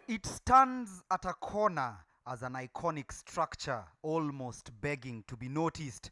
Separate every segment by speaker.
Speaker 1: It stands at a corner as an iconic structure, almost begging to be noticed.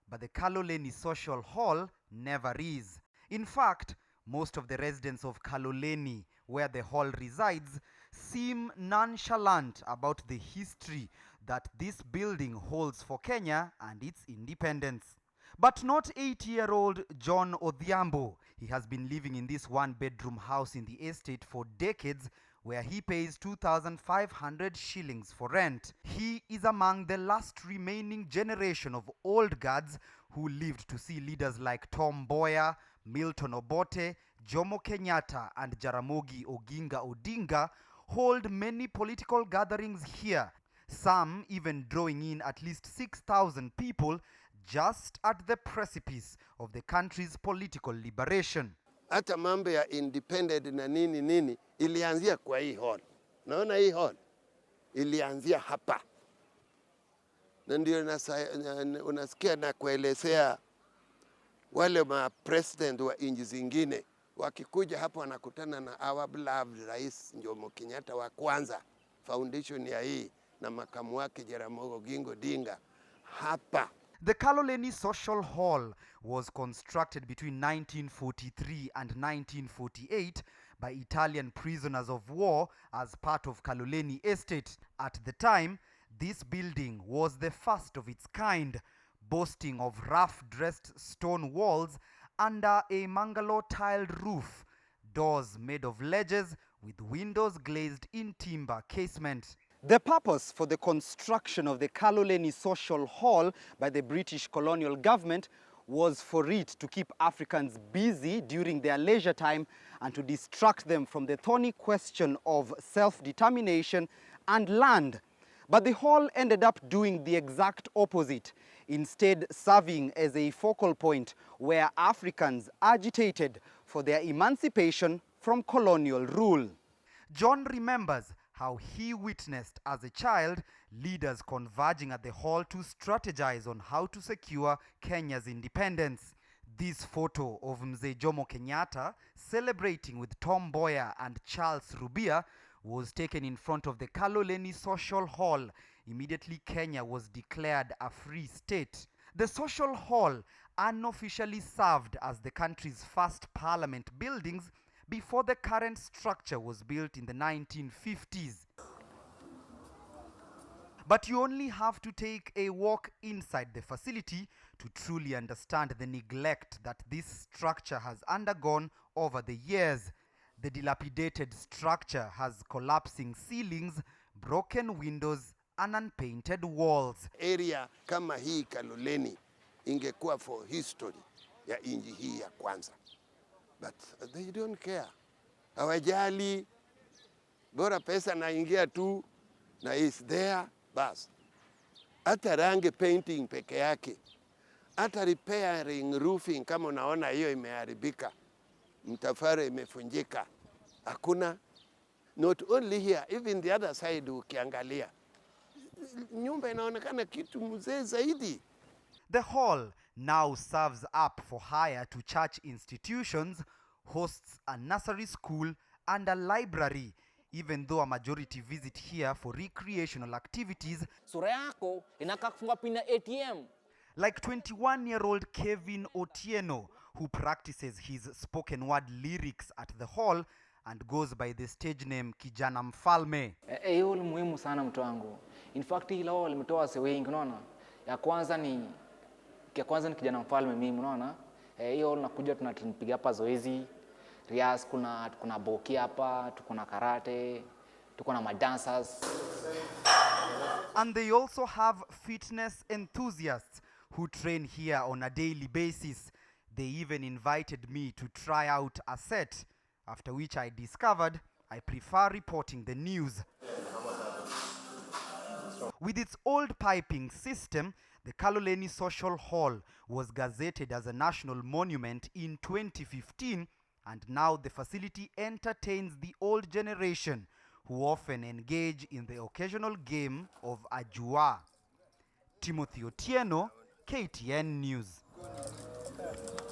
Speaker 1: But the Kaloleni Social Hall never is. In fact, most of the residents of Kaloleni, where the hall resides, seem nonchalant about the history that this building holds for Kenya and its independence. But not 80-year-old John Odhiambo. He has been living in this one-bedroom house in the estate for decades, where he pays 2,500 shillings for rent. He is among the last remaining generation of old guards who lived to see leaders like Tom Mboya, Milton Obote, Jomo Kenyatta, and Jaramogi Oginga Odinga hold many political gatherings here, some even drawing in at least 6,000 people just at the precipice of the country's political liberation.
Speaker 2: Hata mambo ya independent na nini ilianzia kwa hii hall. Naona hii hall ilianzia hapa. Na ndio unasikia na kuelezea wale ma president wa nchi zingine wakikuja hapa wanakutana na our beloved Rais Jomo Kenyatta wa kwanza, foundation ya hii na makamu wake Jaramogi Oginga Odinga hapa.
Speaker 1: The Kaloleni Social Hall was constructed between 1943 and 1948 by Italian prisoners of war as part of Kaloleni Estate. At the time, this building was the first of its kind, boasting of rough-dressed stone walls under a Mangalore tiled roof, doors made of ledges with windows glazed in timber casement. The purpose for the construction of the Kaloleni Social Hall by the British colonial government was for it to keep Africans busy during their leisure time and to distract them from the thorny question of self-determination and land. But the hall ended up doing the exact opposite, instead serving as a focal point where Africans agitated for their emancipation from colonial rule. John remembers how he witnessed as a child leaders converging at the hall to strategize on how to secure Kenya's independence. This photo of Mzee Jomo Kenyatta celebrating with Tom Mboya and Charles Rubia was taken in front of the Kaloleni Social Hall. Immediately Kenya was declared a free state. The Social Hall unofficially served as the country's first parliament buildings before the current structure was built in the 1950s. But you only have to take a walk inside the facility to truly understand the neglect that this structure has undergone over the years. The dilapidated structure has collapsing ceilings, broken windows, and unpainted walls.
Speaker 2: Area kama hii Kaloleni ingekuwa for history ya inji hii ya kwanza. But they don't care. Hawajali, bora pesa naingia tu na is there bas. Hata rangi painting peke yake, hata repairing roofing kama unaona hiyo imeharibika, mtafari imefunjika, hakuna. Not only here, even the other side ukiangalia, nyumba inaonekana kitu mzee zaidi.
Speaker 1: The hall now serves up for hire to church institutions, hosts a nursery school and a library, even though a majority visit here for recreational activities.
Speaker 3: Sura yako inakaa kufunga pin ya ATM.
Speaker 1: Like 21-year-old Timothy Otieno, who practices his spoken word lyrics at the hall and goes by the stage name Kijana Mfalme.
Speaker 3: Hiyo ni muhimu sana mtu wangu. In fact hii hall limetoa wase wengi, unaona? Ya kwanza ni Kijana Mfalme mimi, unaona? Hiyo hall nakuja tunapiga hapa zoezi. Rias, kuna boki hapa, tuko na karate, tuko na madancers.
Speaker 1: And they also have fitness enthusiasts who train here on a daily basis. They even invited me to try out a set, after which I discovered I prefer reporting the news. With its old piping system, the Kaloleni Social Hall was gazetted as a national monument in 2015, and now the facility entertains the old generation who often engage in the occasional game of ajua. Timothy Otieno, KTN News.